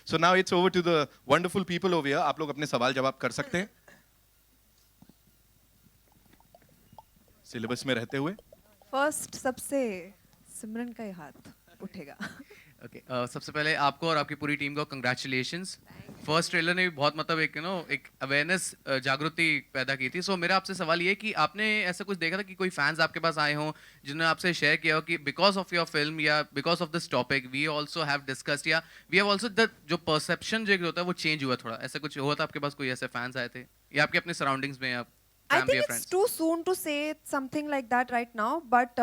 So now it's over to the wonderful people over here. आप लोग अपने सवाल जवाब कर सकते हैं सिलेबस में रहते हुए. फर्स्ट सबसे सिमरन का ही हाथ उठेगा. ओके सबसे पहले आपको और आपकी पूरी टीम को कंग्रेचुलेशंस. फर्स्ट ट्रेलर ने भी बहुत मतलब एक एक अवेयरनेस जागृति पैदा की थी. सो मेरा आपसे सवाल ये है कि आपने ऐसा कुछ देखा था कि कोई फैंस आपके पास आए हों जिन्होंने आपसे शेयर किया हो कि बिकॉज ऑफ योर फिल्म या because of this topic we also have discussed या वी हैव आल्सो द जो परसेप्शन जो होता है वो चेंज हुआ थोड़ा. ऐसा कुछ हुआ था आपके पास? कोई ऐसे फैंस आए थे या आपके अपने सराउंडिंग्स में या I फैमिली think या it's friends? too soon to say something like that right now, but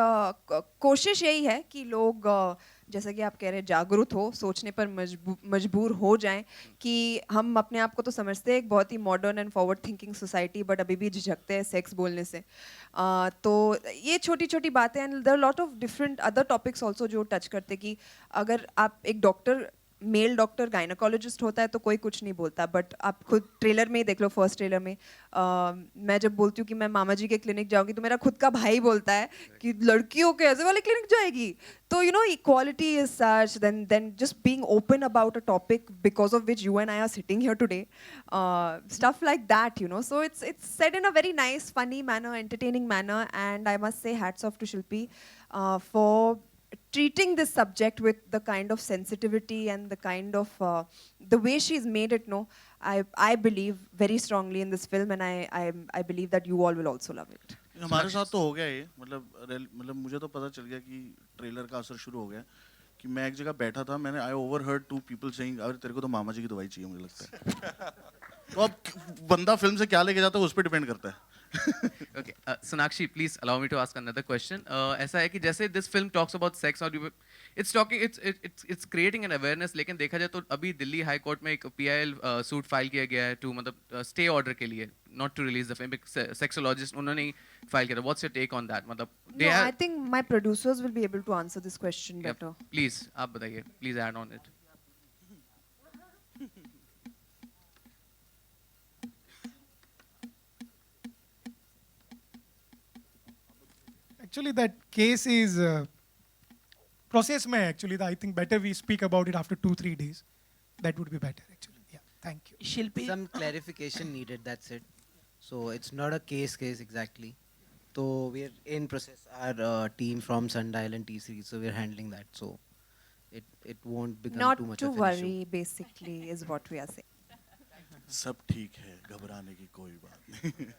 कोशिश यही है कि लोग जैसा कि आप कह रहे हैं जागरूक हो, सोचने पर मजबूर हो जाएं कि हम अपने आप को तो समझते हैं एक बहुत ही modern and forward thinking society, but अभी भी झिझकते हैं सेक्स बोलने से. तो ये छोटी छोटी बातें and there are lot of different other topics also जो टच करते कि अगर आप एक डॉक्टर मेल डॉक्टर गायनाकोलॉजिस्ट होता है तो कोई कुछ नहीं बोलता, बट आप खुद ट्रेलर में ही देख लो. फर्स्ट ट्रेलर में मैं जब बोलती हूँ कि मैं मामा जी के क्लिनिक जाऊंगी तो मेरा खुद का भाई बोलता है कि लड़कियों के ऐसे वाले क्लिनिक जाएगी. तो you know equality is such, then just being open about a topic because of which you and I are sitting here today, stuff like that, you know. So it's said in a very nice, funny manner, entertaining manner, and I must say hats off to Shilpi for treating this subject with the kind of sensitivity and the kind of the way she's made it. No, I believe very strongly in this film, and I believe that you all will also love it. हमारे साथ तो हो गया ये, मतलब मुझे तो पता चल गया कि ट्रेलर का असर शुरू हो गया कि मैं एक जगह बैठा था, मैंने आई ओवरहर्ड 2 पीपल सेइंग अरे तेरे को तो मामा जी की दवाई चाहिए मुझे लगता है. तो अब बंदा फिल्म से क्या लेके जाता है उस पर डिपेंड करता है. Okay, Sonakshi, please allow me to ask another question. ऐसा है कि जैसे this film talks about sex और it's creating an awareness, लेकिन देखा जाए तो अभी दिल्ली हाई कोर्ट में एक PIL सूट फाइल किया गया है to मतलब स्टे ऑर्डर के लिए, not to release the film. एक सेक्सोलॉजिस्ट उन्होंने फाइल किया था. What's your take on that? मतलब No, I think my producers will be able to answer this question better. Please आप बताइए, please add on it. Actually, that case is process mein actually. I think better we speak about it after 2-3 days. That would be better actually. Yeah, thank you. Shilpi, some clarification needed. That's it. So it's not a case exactly. So we're in process. Our team from Sundial and T-Series, so we're handling that. So it won't become Not too much to of an worry, issue. basically, is what we are saying. सब ठीक है, घबराने की कोई बात नहीं.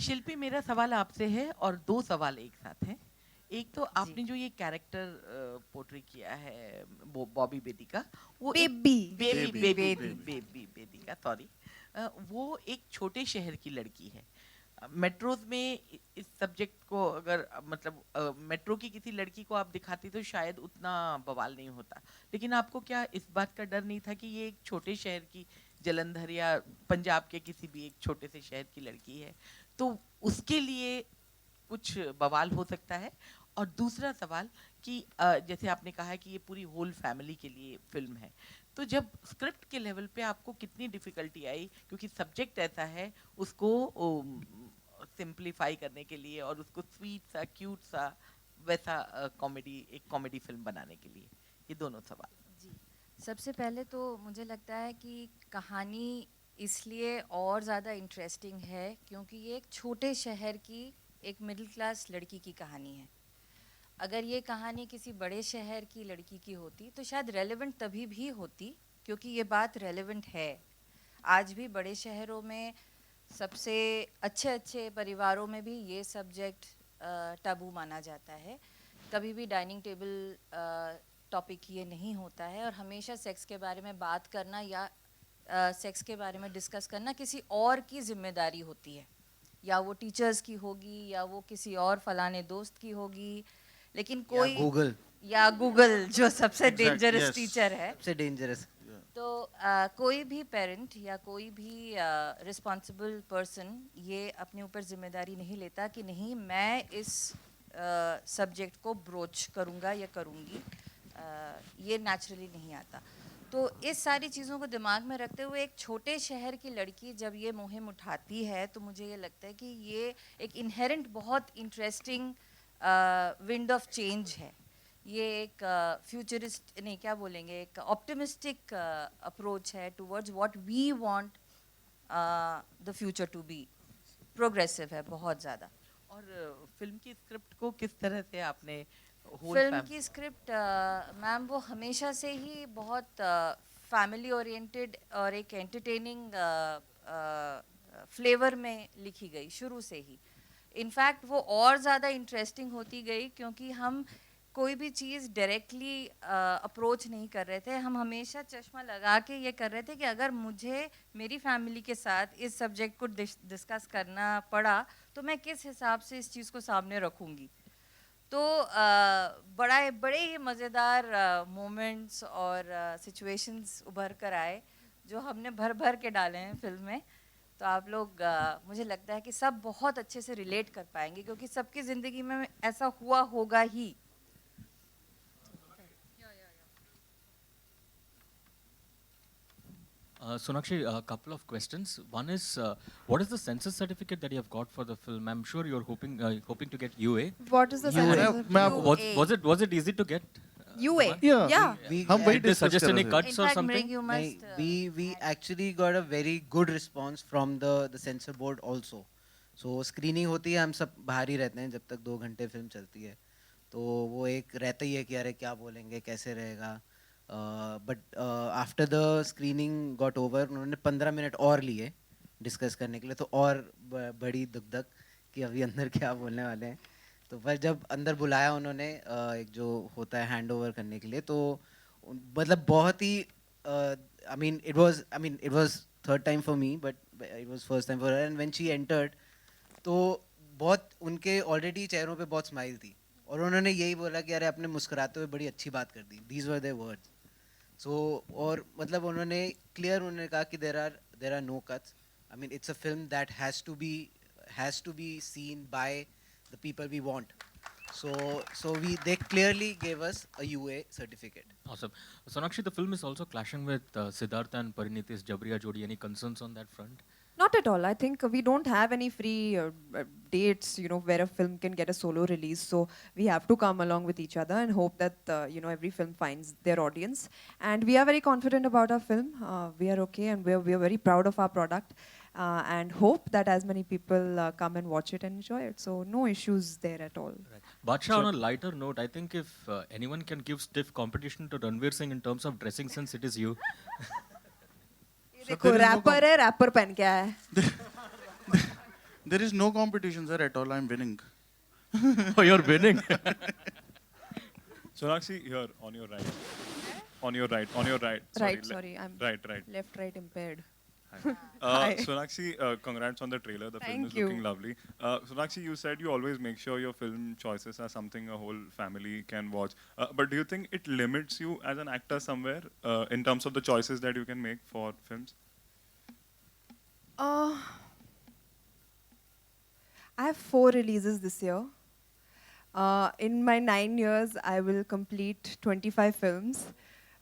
शिल्पी, मेरा सवाल आपसे है और 2 सवाल एक साथ हैं. एक तो आपने जो ये कैरेक्टर पोर्ट्रे किया है बॉबी बेदी का, वो बेदी का सॉरी, वो एक छोटे शहर की लड़की है. मेट्रोज में इस सब्जेक्ट को अगर मतलब मेट्रो की किसी लड़की को आप दिखाती तो शायद उतना बवाल नहीं होता, लेकिन आपको क्या इस बात का डर नहीं था कि ये एक छोटे शहर की जलंधर या पंजाब के किसी भी एक छोटे से शहर की लड़की है, तो उसके लिए कुछ बवाल हो सकता है? और दूसरा सवाल कि जैसे आपने कहा है कि ये पूरी होल फैमिली के लिए फिल्म है, तो जब स्क्रिप्ट के लेवल पे आपको कितनी डिफिकल्टी आई, क्योंकि सब्जेक्ट ऐसा है, उसको सिंप्लीफाई करने के लिए और उसको स्वीट सा क्यूट सा वैसा एक कॉमेडी फिल्म बनाने के लिए? ये दोनों सवाल. जी, सबसे पहले तो मुझे लगता है कि कहानी इसलिए और ज़्यादा इंटरेस्टिंग है क्योंकि ये एक छोटे शहर की एक मिडिल क्लास लड़की की कहानी है. अगर ये कहानी किसी बड़े शहर की लड़की की होती तो शायद रेलेवेंट तभी भी होती, क्योंकि ये बात रेलेवेंट है. आज भी बड़े शहरों में सबसे अच्छे परिवारों में भी ये सब्जेक्ट टैबू माना जाता है. कभी भी डाइनिंग टेबल टॉपिक ये नहीं होता है, और हमेशा सेक्स के बारे में बात करना या सेक्स के बारे में डिस्कस करना किसी और की जिम्मेदारी होती है, या वो टीचर्स की होगी या वो किसी और फलाने दोस्त की होगी. लेकिन कोई या गूगल जो सबसे डेंजरस टीचर है, सबसे डेंजरस. तो कोई भी पेरेंट या कोई भी रिस्पॉन्सिबल पर्सन ये अपने ऊपर जिम्मेदारी नहीं लेता कि नहीं मैं इस सब्जेक्ट को ब्रोच करूँगा या करूँगी. ये नेचुरली नहीं आता. तो इस सारी चीज़ों को दिमाग में रखते हुए एक छोटे शहर की लड़की जब ये मुहिम उठाती है तो मुझे ये लगता है कि ये एक इनहेरेंट बहुत इंटरेस्टिंग विंड ऑफ चेंज है ये एक फ्यूचरिस्ट नहीं क्या बोलेंगे, एक ऑप्टिमिस्टिक अप्रोच है towards what we want the future to be. Progressive है बहुत ज़्यादा. और फिल्म की स्क्रिप्ट को किस तरह से आपने फिल्म की स्क्रिप्ट मैम वो हमेशा से ही बहुत फैमिली ओरिएंटेड और एक एंटरटेनिंग फ्लेवर में लिखी गई शुरू से ही. इनफैक्ट वो और ज़्यादा इंटरेस्टिंग होती गई क्योंकि हम कोई भी चीज़ डायरेक्टली अप्रोच नहीं कर रहे थे. हम हमेशा चश्मा लगा के ये कर रहे थे कि अगर मुझे मेरी फैमिली के साथ इस सब्जेक्ट को डिस्कस करना पड़ा तो मैं किस हिसाब से इस चीज़ को सामने रखूँगी. तो बड़े ही मज़ेदार मोमेंट्स और सिचुएशंस उभर कर आए जो हमने भर भर के डाले हैं फिल्म में. तो आप लोग मुझे लगता है कि सब बहुत अच्छे से रिलेट कर पाएंगे क्योंकि सबकी ज़िंदगी में ऐसा हुआ होगा ही. Sonakshi, a couple of questions. One is, what is the census certificate that you have got for the film? I'm sure you're hoping to get UA. What is the Was it easy to get? UA. Yeah. Yeah. हम वही Did they discuss suggest कर any रहे थे. cuts In or fact, something? Mrig, you must. we actually got a very good response from the censor board also. So screening होती है, हम सब बाहर ही रहते हैं जब तक 2 घंटे फिल्म चलती है. तो वो एक रहता ही है कि अरे क्या बोलेंगे, कैसे रहेगा. But after the screening got over उन्होंने 15 मिनट और लिए डिस्कस करने के लिए. तो और बड़ी दुख कि अभी अंदर क्या बोलने वाले हैं. तो पर जब अंदर बुलाया उन्होंने एक जो होता है हैंड ओवर करने के लिए, तो मतलब बहुत ही I mean it was third time for me but it was first time for her. And when she entered तो बहुत उनके ऑलरेडी चेहरों पे बहुत स्माइल थी और उन्होंने यही बोला कि अरे आपने मुस्कुराते हुए बड़ी अच्छी बात कर दी. These were their words. So और मतलब उन्होंने कहा कि there are no cuts. I mean it's a film that has to be seen by the people we want. So they clearly gave us a UA certificate. Awesome. Sonakshi, the film is also clashing with Siddhartha and Pariniti's Jabriya Jodi. Any concerns on that front? Not at all. I think we don't have any free dates, where a film can get a solo release. So we have to come along with each other and hope that, every film finds their audience. And we are very confident about our film. We are okay and we are very proud of our product. And hope that as many people come and watch it and enjoy it. So no issues there at all. Right. Badsha, on a lighter note, I think if anyone can give stiff competition to Ranveer Singh in terms of dressing sense, it is you. देखो wrapper है, wrapper पहन के आया है. There is no competition, sir, at all. I'm winning. Oh, you're winning. Sonakshi, here on your right. On your right. Right, sorry, I'm Right. left, right impaired. Sonakshi, congrats on the trailer. The film Thank is you. looking lovely. Sonakshi, you said you always make sure your film choices are something a whole family can watch. But do you think it limits you as an actor somewhere in terms of the choices that you can make for films? I have 4 releases this year. In my 9 years, I will complete 25 films.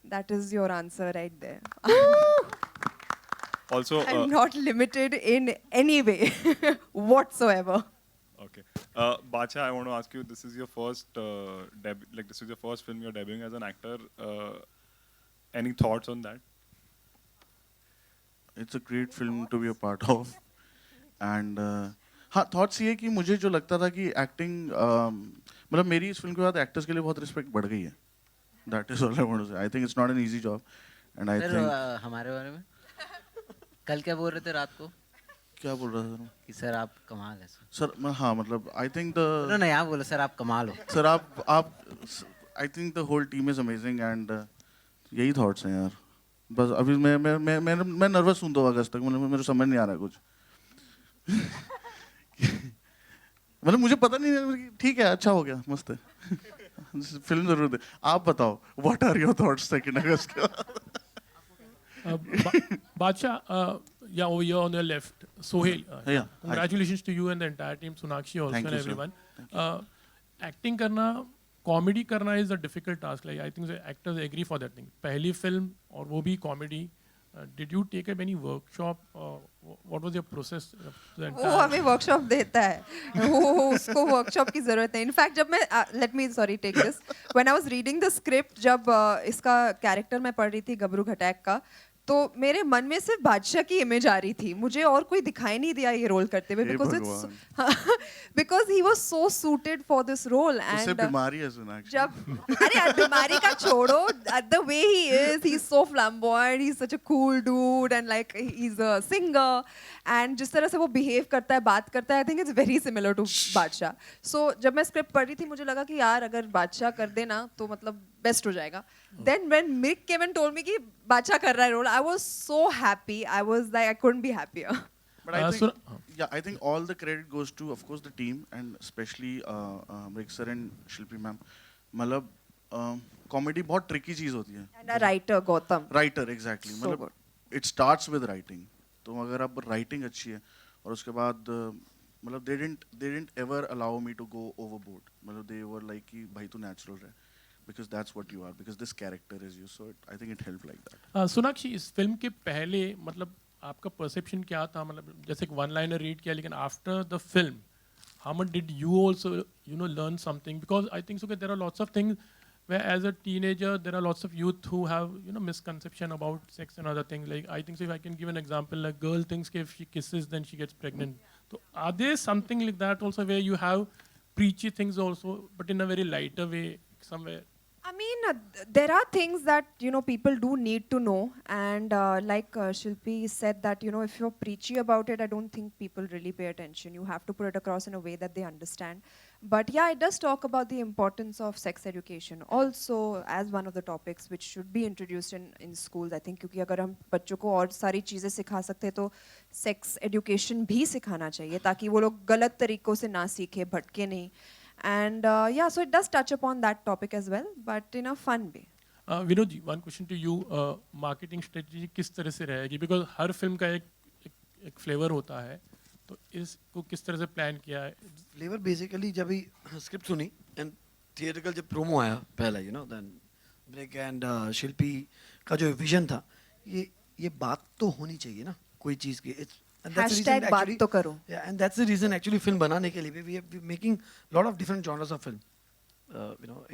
That is your answer right there. Also, I'm not limited in any way whatsoever. okay. Bacha, I want to ask you, this is your first this is your first film you're debuting as an actor. Any thoughts on that? It's a great film to be a part of. And हाँ thoughts ये कि मुझे जो लगता था कि acting मतलब मेरी इस फिल्म के बाद actors के लिए बहुत respect बढ़ गई है. That is all I want to say. I think it's not an easy job. And I think हमारे बारे में कल क्या बोल रहे थे रात को क्या बोल रहा था कि सर आप कमाल है सर. हाँ मतलब I think the उन्होंने यहाँ बोला सर आप कमाल हो. सर आप I think the whole team is amazing and यही thoughts हैं यार. बस अभी मैं nervous हूँ 2 अगस्त तक. मतलब मेरे समझ नहीं आ रहा कुछ. मतलब मुझे पता नहीं. ठीक है, अच्छा हो गया, मस्त है. फिल्म जरूर दे. आप बताओ, what are your thoughts 2 अगस्त के बाद? Badsha, yeah, over here on your left, Sohail. Yeah, Congratulations to you and the entire team, Sonakshi also Thank and you, sir. everyone. Acting करना, comedy करना is a difficult task. Like I think the actors agree for that thing. पहली film और वो भी comedy, did you take up any workshop? What was your process? The वो हमें workshop देता है, वो उसको वर्कशॉप की जरूरत है. इनफैक्ट जब मैं let me sorry take this, when I was reading the script, जब इसका कैरेक्टर मैं पढ़ रही थी गबरू घटाक का, तो मेरे मन में सिर्फ बादशाह की इमेज आ रही थी, मुझे और कोई दिखाई नहीं दिया ये रोल करते हुए, because he was so suited for this role. उससे एंड बीमारी है सोनाक्षी. जब अरे यार बीमारी का छोड़ो, the way he is so flamboyant, he is such a cool dude and like he is a singer, and जिस तरह से वो बिहेव करता है, बात करता है, I think it's very similar to Badshah. So जब मैं स्क्रिप्ट पढ़ रही थी, मुझे लगा कि यार अगर बादशाह कर देना तो मतलब बेस्ट हो जाएगा. Then when Mick came and told me कि बादशाह कर रहा है role, I was so happy, I was like I couldn't be happier. But I think, I think all the credit goes to, of course, the team and especially Rick sir and Shilpi ma'am. मतलब comedy बहुत tricky चीज होती है. And a writer Gautam. Writer exactly. So मतलब it starts with writing. तो अगर आप writing अच्छी है और उसके बाद मतलब they didn't ever allow me to go overboard. मतलब they were like कि भाई तू natural रहे. Because that's what you are. Because this character is you. So I think it helped like that. Sonakshi, इस फिल्म के पहले मतलब आपका परसेप्शन क्या था? मतलब जैसे एक वन लाइनर रीड किया, लेकिन after the film how much did you also learn something? Because I think so that there are lots of things where as a teenager there are lots of youth who have misconception about sex and other things. Like I think so if I can give an example, like girl thinks if she kisses then she gets pregnant. So are there something like that also where you have preachy things also, but in a very lighter way somewhere? I mean, there are things that people do need to know, and like Shilpi said that if you're preachy about it, I don't think people really pay attention. You have to put it across in a way that they understand. But yeah, it does talk about the importance of sex education also as one of the topics which should be introduced in schools. I think क्योंकि अगर हम बच्चों को और सारी चीजें सिखा सकते हैं तो sex education भी सिखाना चाहिए ताकि वो लोग गलत तरीकों से ना सीखे, भटके नहीं. And yeah, so it does touch upon that topic as well, but in a fun way. Vinod ji, one question to you. Marketing strategy किस तरह से रहेगी? Because हर फिल्म का एक फ्लेवर होता है, तो इसको किस तरह से प्लान किया है? फ्लेवर बेसिकली जब भी स्क्रिप्ट सुनी एंड थिएट्रिकल जब प्रोमो आया पहला देन ब्रेक एंड शिल्पी का जो विजन था, ये बात तो होनी चाहिए ना कोई चीज़ की. Hashtag बात तो करो. Yeah, and that's the reason actually film बनाने के लिए we are making lot of different genres of film.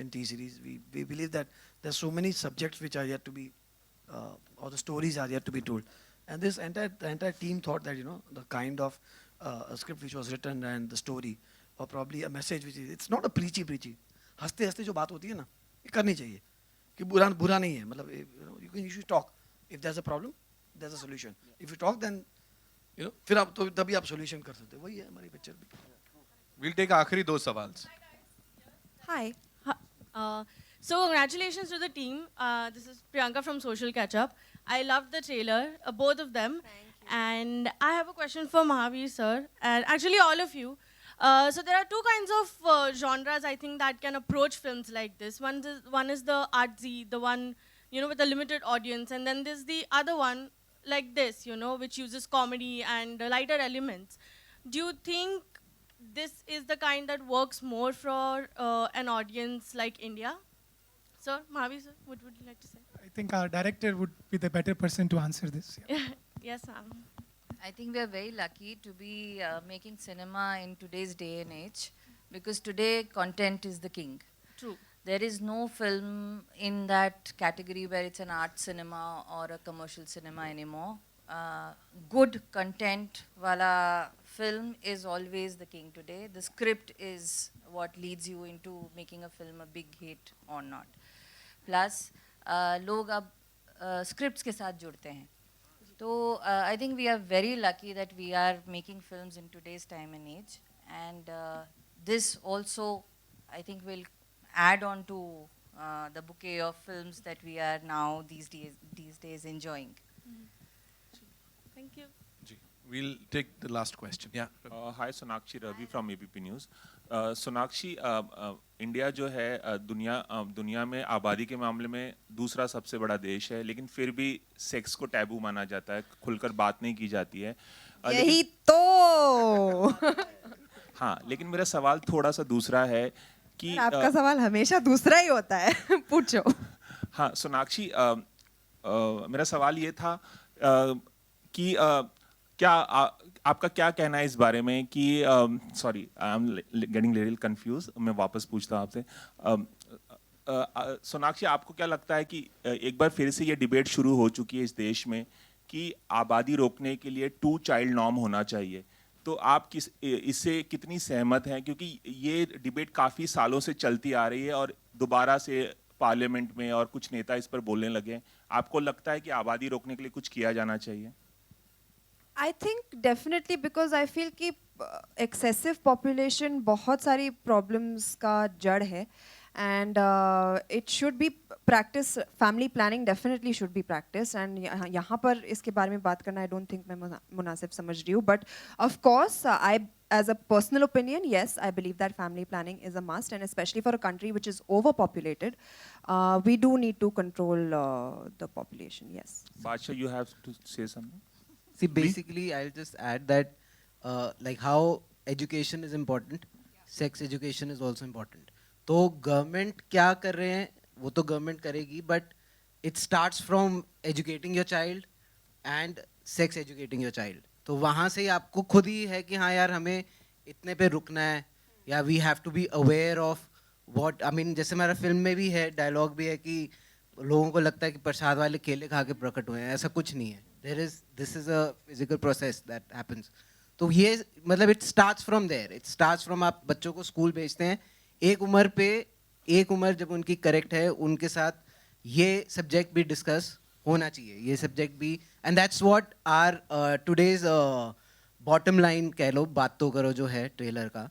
In T series we believe that there's so many subjects which are yet to be or the stories are yet to be told. And this the entire team thought that the kind of a script which was written and the story or probably a message which is, it's not a preachy. हंसते हंसते जो बात होती है ना, ये करनी चाहिए कि बुरा नहीं है. मतलब you should talk. If there's a problem, there's a solution. If you talk, then फिर आप तो तभी आप सॉल्यूशन कर सकते हैं. वही है हमारी पिक्चर भी. We'll take आखिरी 2 सवाल. Hi. So congratulations to the team. This is Priyanka from Social Catch Up. I loved the trailer, both of them. And I have a question for Mahavir sir, and actually all of you. So there are two kinds of genres I think that can approach films like this. One is the artsy, the one with a limited audience, and then there's the other one like this, which uses comedy and lighter elements. Do you think this is the kind that works more for an audience like India? Sir, Mahavir sir, what would you like to say? I think our director would be the better person to answer this. Yeah. Yes, ma'am. I think we are very lucky to be making cinema in today's day and age, because today content is the king. True. There is no film in that category where it's an art cinema or a commercial cinema anymore. Good content wala film is always the king today. The script is what leads you into making a film a big hit or not. Plus, लोग अब scripts के साथ जुड़ते हैं. So I think we are very lucky that we are making films in today's time and age, and this also I think will add on to the bouquet of films that we are now these days enjoying. Thank you. We'll take the last question. Yeah. Hi, Sonakshi Ravi from ABP News. Sonakshi, India जो है दुनिया में आबादी के मामले में दूसरा सबसे बड़ा देश है, लेकिन फिर भी सेक्स को टैबू माना जाता है, खुलकर बात नहीं की जाती है. यही तो. हाँ, लेकिन मेरा सवाल थोड़ा सा दूसरा है कि आपका सवाल हमेशा दूसरा ही होता है. पूछो. हाँ, सोनाक्षी, मेरा सवाल ये था कि क्या आपका क्या कहना है इस बारे में कि sorry I am getting little confuse, मैं वापस पूछता हूँ आपसे। सोनाक्षी, आपको क्या लगता है कि एक बार फिर से ये डिबेट शुरू हो चुकी है इस देश में कि आबादी रोकने के लिए 2 चाइल्ड नॉर्म होना चाहिए, तो आप इससे कितनी सहमत हैं? क्योंकि ये डिबेट काफ़ी सालों से चलती आ रही है और दोबारा से पार्लियामेंट में और कुछ नेता इस पर बोलने लगे हैं। आपको लगता है कि आबादी रोकने के लिए कुछ किया जाना चाहिए? I think definitely, because I feel कि एक्सेसिव पॉपुलेशन बहुत सारी प्रॉब्लम्स का जड़ है, and it should be practice, family planning definitely should be practice, and यहाँ पर इसके बारे में बात करना आई डोंट थिंक मैं मुनासिब समझ रही हूँ, but of course I as a personal opinion, yes, I believe that family planning is a must, and especially for a country which is overpopulated, we do need to control the population, yes. Badsha, you have to say something? See, basically, I'll just add that, like how education is important, sex education is also important. तो government क्या कर रहे हैं वो तो government करेगी, but it starts from educating your child and sex educating your child. तो वहाँ से ही आपको खुद ही है कि हाँ यार हमें इतने पे रुकना है, या we have to be aware of what, I mean जैसे हमारा फिल्म में भी है, डायलॉग भी है कि लोगों को लगता है कि प्रसाद वाले केले खा के प्रकट हुए हैं, ऐसा कुछ नहीं है. This is a physical process that happens. तो ये मतलब it starts from there, it starts from आप बच्चों को स्कूल भेजते हैं एक उम्र जब उनकी करेक्ट है, उनके साथ ये सब्जेक्ट भी डिस्कस होना चाहिए, ये सब्जेक्ट भी, and that's what are today's bottom line कह लो, बात तो करो जो है ट्रेलर का,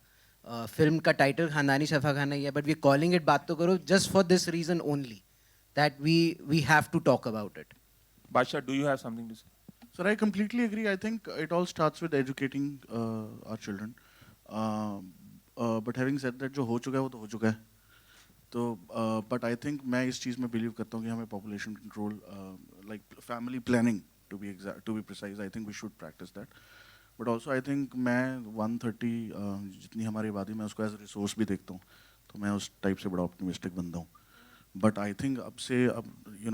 फिल्म का टाइटल खानदानी शफा खाना ही है, बट वी कॉलिंग इट बात तो करो just for this reason only, that we have to talk about it. Badsha, do you have something to say? Sir, I completely agree. I think it all starts with educating our children. But having said that, जो हो चुका है वो तो हो चुका है. तो but I think मैं इस चीज़ में बिलीव करता हूँ कि हमें population control, like family planning to be precise, I think we should practice that. But also I think मैं 130 जितनी हमारी आबादी में उसको as a resource भी देखता हूँ, तो मैं उस टाइप से बड़ा optimistic बंदा हूँ. बट आई थिंक अब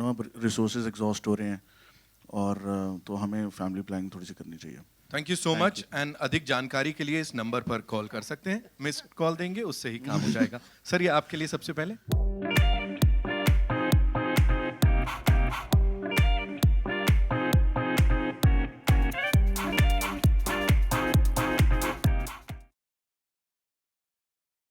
अब रिसोर्सेज एग्जॉस्ट हो रहे हैं, और तो हमें फैमिली प्लानिंग थोड़ी सी करनी चाहिए. Thank you so much, and अधिक जानकारी के लिए इस नंबर पर कॉल कर सकते हैं, मिस्ड कॉल देंगे उससे ही काम हो जाएगा. सर, ये आपके लिए सबसे पहले